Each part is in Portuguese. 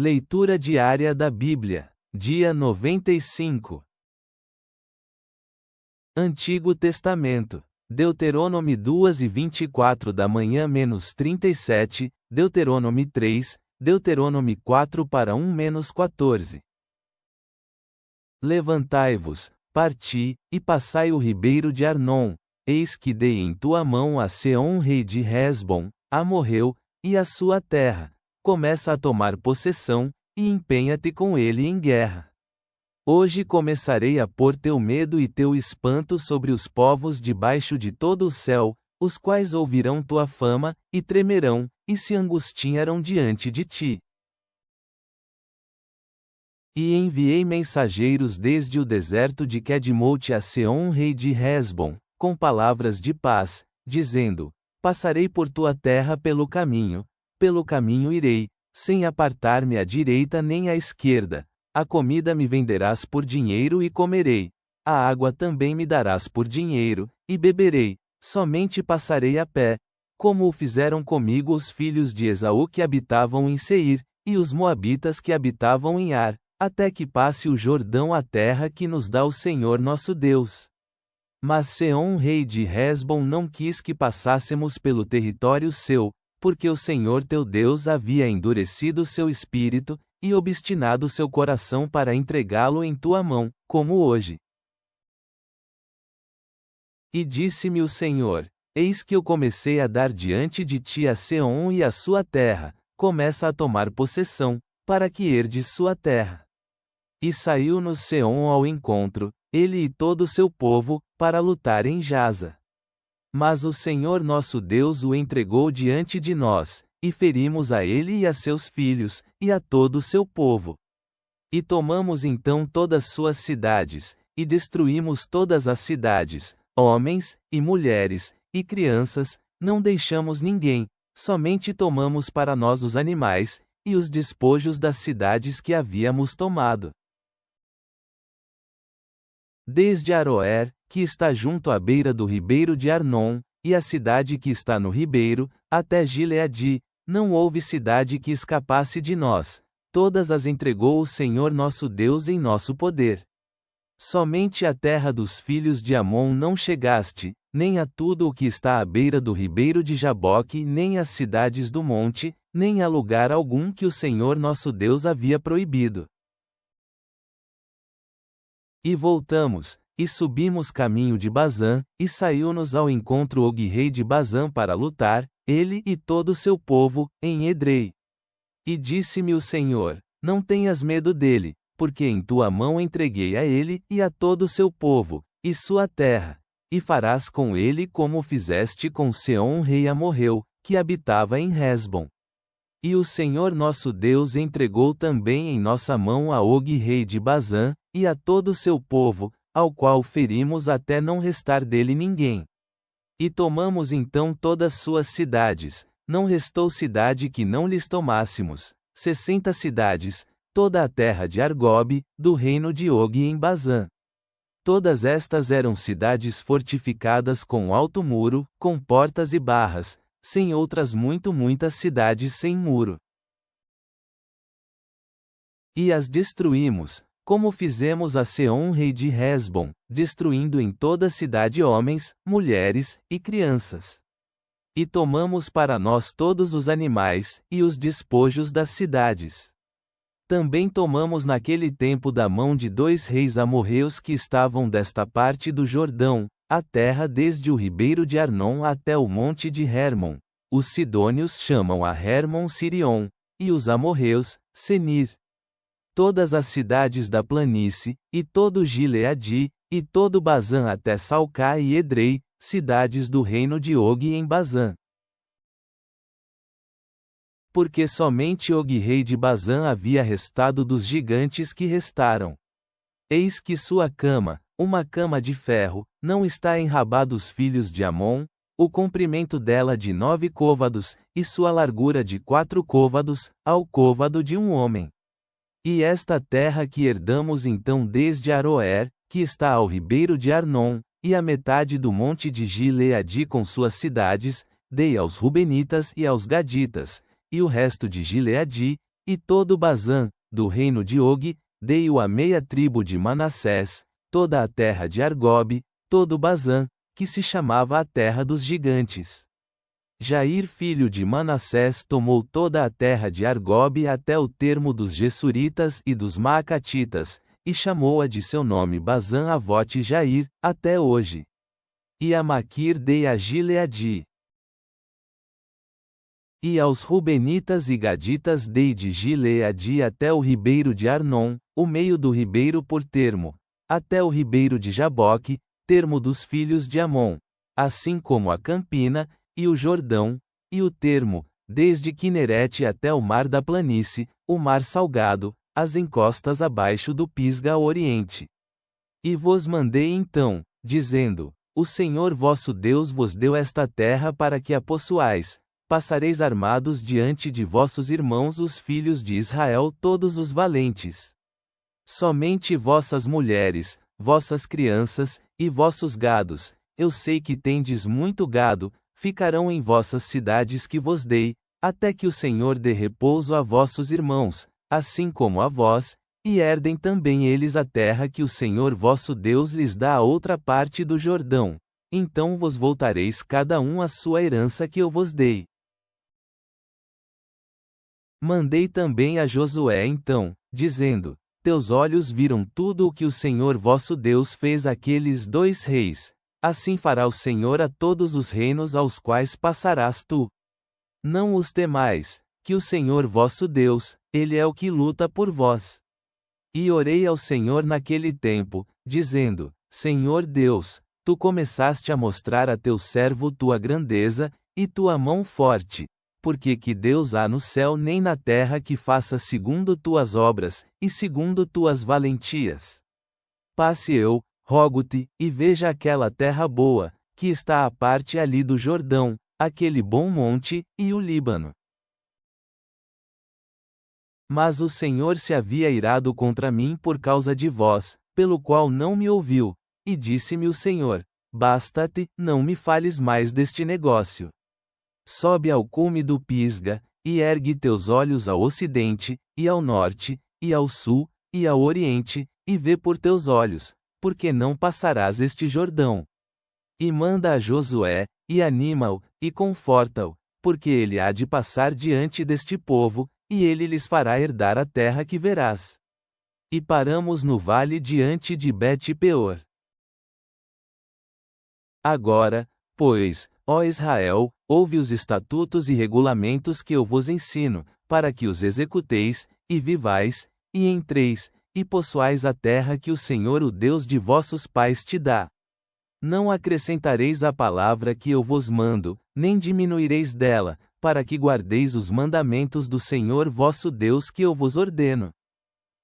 Leitura diária da Bíblia, dia 95. Antigo Testamento. Deuteronômio 2:24 da manhã -37, Deuteronômio 3, Deuteronômio 4:1-14. Levantai-vos, parti, e passai o ribeiro de Arnon, eis que dei em tua mão a Seom rei de Hesbom, amorreu, e a sua terra. Começa a tomar possessão, e empenha-te com ele em guerra. Hoje começarei a pôr teu medo e teu espanto sobre os povos debaixo de todo o céu, os quais ouvirão tua fama, e tremerão, e se angustiarão diante de ti. E enviei mensageiros desde o deserto de Quedmote a Seom rei de Hesbom, com palavras de paz, dizendo: Passarei por tua terra pelo caminho irei, sem apartar-me à direita nem à esquerda. A comida me venderás por dinheiro e comerei. A água também me darás por dinheiro, e beberei. Somente passarei a pé, como o fizeram comigo os filhos de Esaú que habitavam em Seir, e os moabitas que habitavam em Ar, até que passe o Jordão, a terra que nos dá o Senhor nosso Deus. Mas Seom rei de Hesbom não quis que passássemos pelo território seu, porque o Senhor teu Deus havia endurecido seu espírito, e obstinado seu coração para entregá-lo em tua mão, como hoje. E disse-me o Senhor: Eis que eu comecei a dar diante de ti a Seom e a sua terra, começa a tomar possessão, para que herdes sua terra. E saiu-nos Seom ao encontro, ele e todo o seu povo, para lutar em Jaza. Mas o Senhor nosso Deus o entregou diante de nós, e ferimos a ele e a seus filhos, e a todo o seu povo. E tomamos então todas suas cidades, e destruímos todas as cidades, homens, e mulheres, e crianças, não deixamos ninguém, somente tomamos para nós os animais, e os despojos das cidades que havíamos tomado. Desde Aroer, que está junto à beira do ribeiro de Arnon, e a cidade que está no ribeiro, até Gileade, não houve cidade que escapasse de nós. Todas as entregou o Senhor nosso Deus em nosso poder. Somente a terra dos filhos de Amon não chegaste, nem a tudo o que está à beira do ribeiro de Jaboque, nem às cidades do monte, nem a lugar algum que o Senhor nosso Deus havia proibido. E voltamos, e subimos caminho de Bazã, e saiu-nos ao encontro Og rei de Bazã para lutar, ele e todo o seu povo, em Edrei. E disse-me o Senhor: Não tenhas medo dele, porque em tua mão entreguei a ele e a todo o seu povo, e sua terra, e farás com ele como fizeste com Seom rei amorreu, que habitava em Hesbom. E o Senhor nosso Deus entregou também em nossa mão a Og rei de Bazã, e a todo o seu povo, ao qual ferimos até não restar dele ninguém. E tomamos então todas suas cidades, não restou cidade que não lhes tomássemos, 60 cidades, toda a terra de Argobe, do reino de Og em Bazã. Todas estas eram cidades fortificadas com alto muro, com portas e barras, sem outras muitas cidades sem muro. E as destruímos, como fizemos a Seom rei de Hesbom, destruindo em toda a cidade homens, mulheres, e crianças. E tomamos para nós todos os animais, e os despojos das cidades. Também tomamos naquele tempo da mão de 2 reis amorreus que estavam desta parte do Jordão, a terra desde o ribeiro de Arnon até o monte de Hermon. Os sidônios chamam a Hermon Sirion, e os amorreus, Senir. Todas as cidades da planície, e todo Gileade, e todo Bazã até Salcá e Edrei, cidades do reino de Og em Bazã. Porque somente Og rei de Bazã havia restado dos gigantes que restaram. Eis que sua cama, uma cama de ferro, não está em Rabá dos filhos de Amon, o comprimento dela de 9 côvados, e sua largura de 4 côvados, ao côvado de um homem. E esta terra que herdamos então desde Aroer, que está ao ribeiro de Arnon, e a metade do monte de Gileade com suas cidades, dei aos Rubenitas e aos Gaditas, e o resto de Gileade, E todo Bazã, do reino de Og, dei-o à meia tribo de Manassés, toda a terra de Argobe, todo Bazã, que se chamava a terra dos gigantes. Jair filho de Manassés tomou toda a terra de Argobe até o termo dos Gessuritas e dos Maacatitas, e chamou-a de seu nome Bazã Avote Jair, até hoje. E a Maquir dei a Gileadi. E aos Rubenitas e Gaditas dei de Gileadi até o ribeiro de Arnon, o meio do ribeiro por termo, até o ribeiro de Jaboque, termo dos filhos de Amon, assim como a Campina, e o Jordão, e o termo, desde Quinerete até o mar da planície, o mar salgado, as encostas abaixo do Pisga ao oriente. E vos mandei então, dizendo: O Senhor vosso Deus vos deu esta terra para que a possuais. Passareis armados diante de vossos irmãos os filhos de Israel todos os valentes. Somente vossas mulheres, vossas crianças, e vossos gados, eu sei que tendes muito gado, ficarão em vossas cidades que vos dei, até que o Senhor dê repouso a vossos irmãos, assim como a vós, e herdem também eles a terra que o Senhor vosso Deus lhes dá à outra parte do Jordão. Então vos voltareis cada um à sua herança que eu vos dei. Mandei também a Josué então, dizendo: Teus olhos viram tudo o que o Senhor vosso Deus fez àqueles 2 reis. Assim fará o Senhor a todos os reinos aos quais passarás tu. Não os temais, que o Senhor vosso Deus, Ele é o que luta por vós. E orei ao Senhor naquele tempo, dizendo: Senhor Deus, tu começaste a mostrar a teu servo tua grandeza, e tua mão forte. Porque que Deus há no céu nem na terra que faça segundo tuas obras, e segundo tuas valentias. Passe eu, rogo-te, e veja aquela terra boa, que está à parte ali do Jordão, aquele bom monte, e o Líbano. Mas o Senhor se havia irado contra mim por causa de vós, pelo qual não me ouviu, e disse-me o Senhor: Basta-te, não me fales mais deste negócio. Sobe ao cume do Pisga, e ergue teus olhos ao ocidente, e ao norte, e ao sul, e ao oriente, e vê por teus olhos, porque não passarás este Jordão. E manda a Josué, e anima-o, e conforta-o, porque ele há de passar diante deste povo, e ele lhes fará herdar a terra que verás. E paramos no vale diante de Bet-peor. Agora, pois, ó Israel, ouve os estatutos e regulamentos que eu vos ensino, para que os executeis, e vivais, e entreis, e possuais a terra que o Senhor o Deus de vossos pais te dá. Não acrescentareis a palavra que eu vos mando, nem diminuireis dela, para que guardeis os mandamentos do Senhor vosso Deus que eu vos ordeno.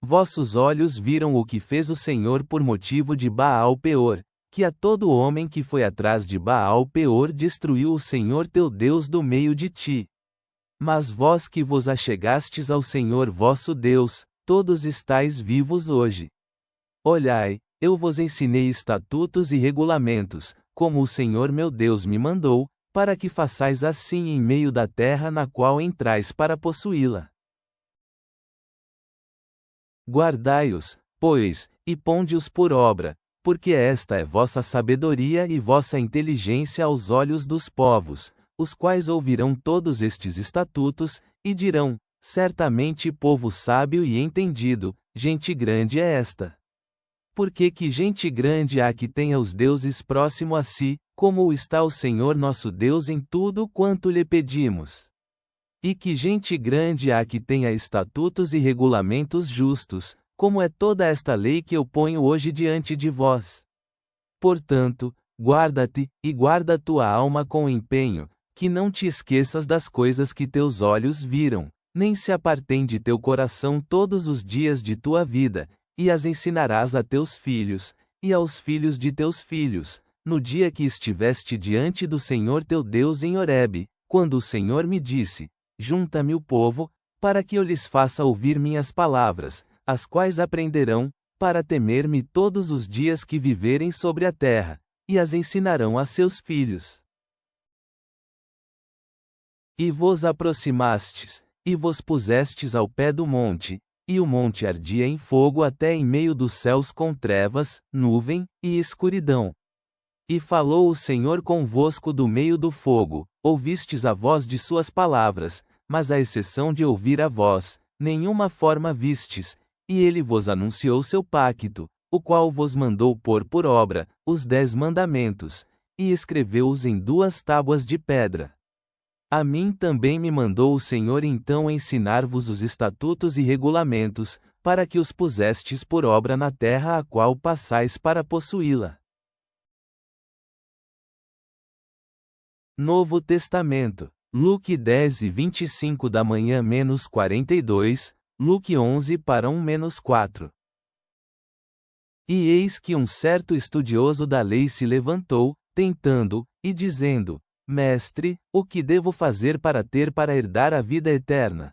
Vossos olhos viram o que fez o Senhor por motivo de Baal-peor, que a todo homem que foi atrás de Baal-peor destruiu o Senhor teu Deus do meio de ti. Mas vós que vos achegastes ao Senhor vosso Deus, todos estáis vivos hoje. Olhai, eu vos ensinei estatutos e regulamentos, como o Senhor meu Deus me mandou, para que façais assim em meio da terra na qual entrais para possuí-la. Guardai-os, pois, e ponde-os por obra, porque esta é vossa sabedoria e vossa inteligência aos olhos dos povos, os quais ouvirão todos estes estatutos, e dirão: certamente povo sábio e entendido, gente grande é esta. Porque que gente grande há que tenha os deuses próximo a si, como está o Senhor nosso Deus em tudo quanto lhe pedimos. E que gente grande há que tenha estatutos e regulamentos justos, como é toda esta lei que eu ponho hoje diante de vós. Portanto, guarda-te, e guarda tua alma com empenho, que não te esqueças das coisas que teus olhos viram, nem se apartem de teu coração todos os dias de tua vida, e as ensinarás a teus filhos, e aos filhos de teus filhos, no dia que estiveste diante do Senhor teu Deus em Horebe, quando o Senhor me disse: Junta-me o povo, para que eu lhes faça ouvir minhas palavras, as quais aprenderão, para temer-me todos os dias que viverem sobre a terra, e as ensinarão a seus filhos. E vos aproximastes, e vos pusestes ao pé do monte, e o monte ardia em fogo até em meio dos céus com trevas, nuvem e escuridão. E falou o Senhor convosco do meio do fogo, ouvistes a voz de suas palavras, mas à exceção de ouvir a voz, nenhuma forma vistes, e ele vos anunciou seu pacto, o qual vos mandou pôr por obra, os 10 mandamentos, e escreveu-os em 2 tábuas de pedra. A mim também me mandou o Senhor então ensinar-vos os estatutos e regulamentos, para que os pusestes por obra na terra a qual passais para possuí-la. Novo Testamento. Luque 10:25 da manhã -42, Luque 11 para 1-4. E eis que um certo estudioso da lei se levantou, tentando, e dizendo: Mestre, o que devo fazer para herdar a vida eterna?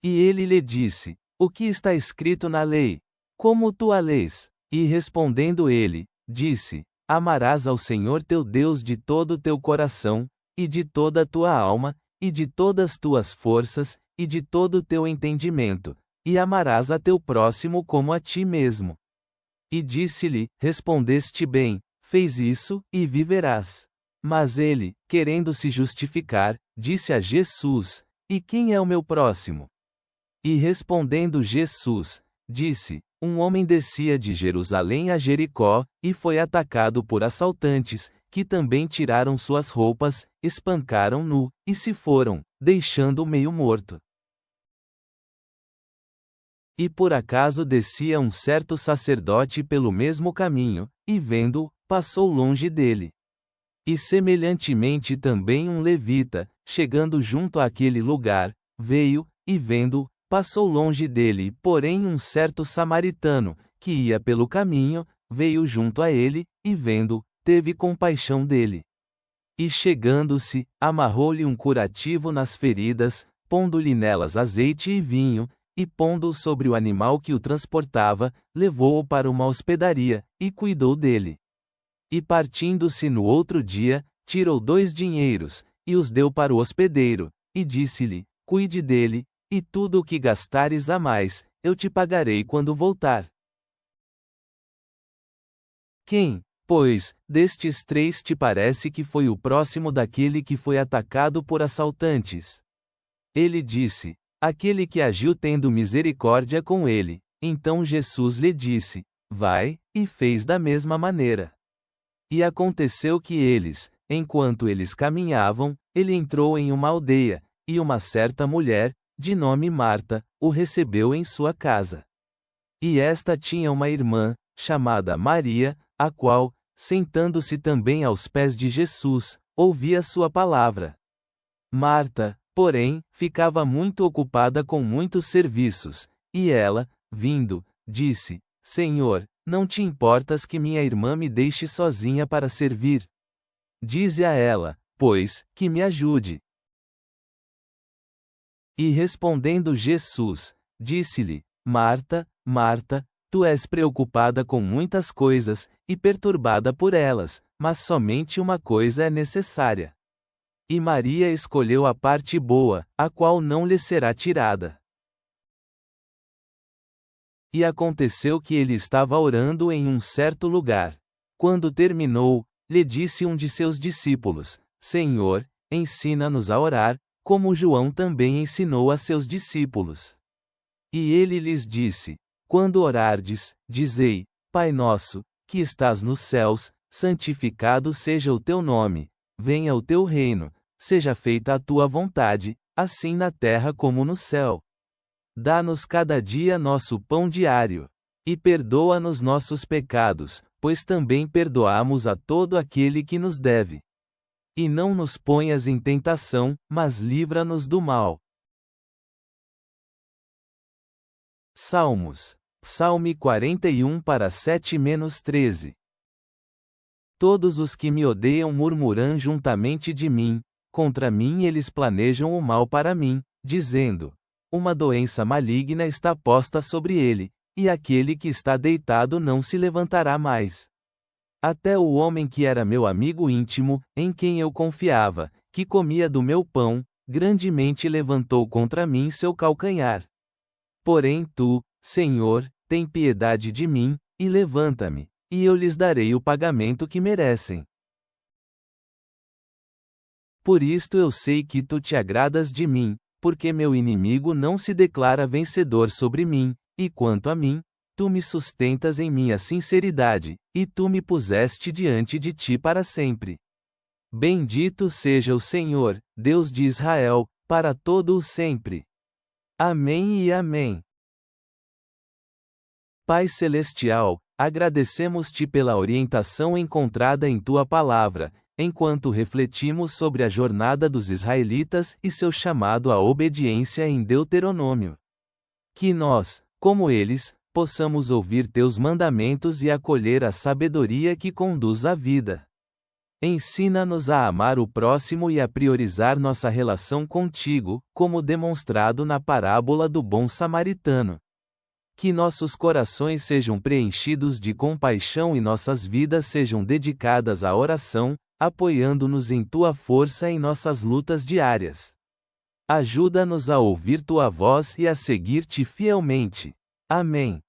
E ele lhe disse: O que está escrito na lei? Como tu a lês? E respondendo ele, disse: Amarás ao Senhor teu Deus de todo o teu coração, e de toda a tua alma, e de todas as tuas forças, e de todo o teu entendimento, e amarás a teu próximo como a ti mesmo. E disse-lhe: Respondeste bem, fez isso, e viverás. Mas ele, querendo se justificar, disse a Jesus: E quem é o meu próximo? E respondendo Jesus, disse: Um homem descia de Jerusalém a Jericó, e foi atacado por assaltantes, que também tiraram suas roupas, espancaram-no, e se foram, deixando-o meio morto. E por acaso descia um certo sacerdote pelo mesmo caminho, e vendo-o, passou longe dele. E semelhantemente também um levita, chegando junto àquele lugar, veio, e vendo-o, passou longe dele. Porém um certo samaritano, que ia pelo caminho, veio junto a ele, e vendo-o, teve compaixão dele. E chegando-se, amarrou-lhe um curativo nas feridas, pondo-lhe nelas azeite e vinho, e pondo-o sobre o animal que o transportava, levou-o para uma hospedaria, e cuidou dele. E partindo-se no outro dia, tirou 2 dinheiros, e os deu para o hospedeiro, e disse-lhe: Cuide dele, e tudo o que gastares a mais, eu te pagarei quando voltar. Quem, pois, destes 3 te parece que foi o próximo daquele que foi atacado por assaltantes? Ele disse: Aquele que agiu tendo misericórdia com ele. Então Jesus lhe disse: Vai, e fez da mesma maneira. E aconteceu que enquanto eles caminhavam, ele entrou em uma aldeia, e uma certa mulher, de nome Marta, o recebeu em sua casa. E esta tinha uma irmã, chamada Maria, a qual, sentando-se também aos pés de Jesus, ouvia sua palavra. Marta, porém, ficava muito ocupada com muitos serviços, e ela, vindo, disse: Senhor, não te importas que minha irmã me deixe sozinha para servir? Dize a ela, pois, que me ajude. E respondendo Jesus, disse-lhe: Marta, Marta, tu és preocupada com muitas coisas, e perturbada por elas, mas somente uma coisa é necessária. E Maria escolheu a parte boa, a qual não lhe será tirada. E aconteceu que ele estava orando em um certo lugar. Quando terminou, lhe disse um de seus discípulos: Senhor, ensina-nos a orar, como João também ensinou a seus discípulos. E ele lhes disse: Quando orardes, dizei: Pai nosso, que estás nos céus, santificado seja o teu nome, venha o teu reino, seja feita a tua vontade, assim na terra como no céu. Dá-nos cada dia nosso pão diário. E perdoa-nos nossos pecados, pois também perdoamos a todo aquele que nos deve. E não nos ponhas em tentação, mas livra-nos do mal. Salmos. Psalme 41 para 7-13. Todos os que me odeiam murmuram juntamente de mim, contra mim eles planejam o mal para mim, dizendo: Uma doença maligna está posta sobre ele, e aquele que está deitado não se levantará mais. Até o homem que era meu amigo íntimo, em quem eu confiava, que comia do meu pão, grandemente levantou contra mim seu calcanhar. Porém tu, Senhor, tem piedade de mim, e levanta-me, e eu lhes darei o pagamento que merecem. Por isto eu sei que tu te agradas de mim, porque meu inimigo não se declara vencedor sobre mim, e quanto a mim, tu me sustentas em minha sinceridade, e tu me puseste diante de ti para sempre. Bendito seja o Senhor, Deus de Israel, para todo o sempre. Amém e amém. Pai Celestial, agradecemos-te pela orientação encontrada em tua palavra, enquanto refletimos sobre a jornada dos israelitas e seu chamado à obediência em Deuteronômio. Que nós, como eles, possamos ouvir teus mandamentos e acolher a sabedoria que conduz à vida. Ensina-nos a amar o próximo e a priorizar nossa relação contigo, como demonstrado na parábola do bom samaritano. Que nossos corações sejam preenchidos de compaixão e nossas vidas sejam dedicadas à oração, apoiando-nos em tua força em nossas lutas diárias. Ajuda-nos a ouvir tua voz e a seguir-te fielmente. Amém.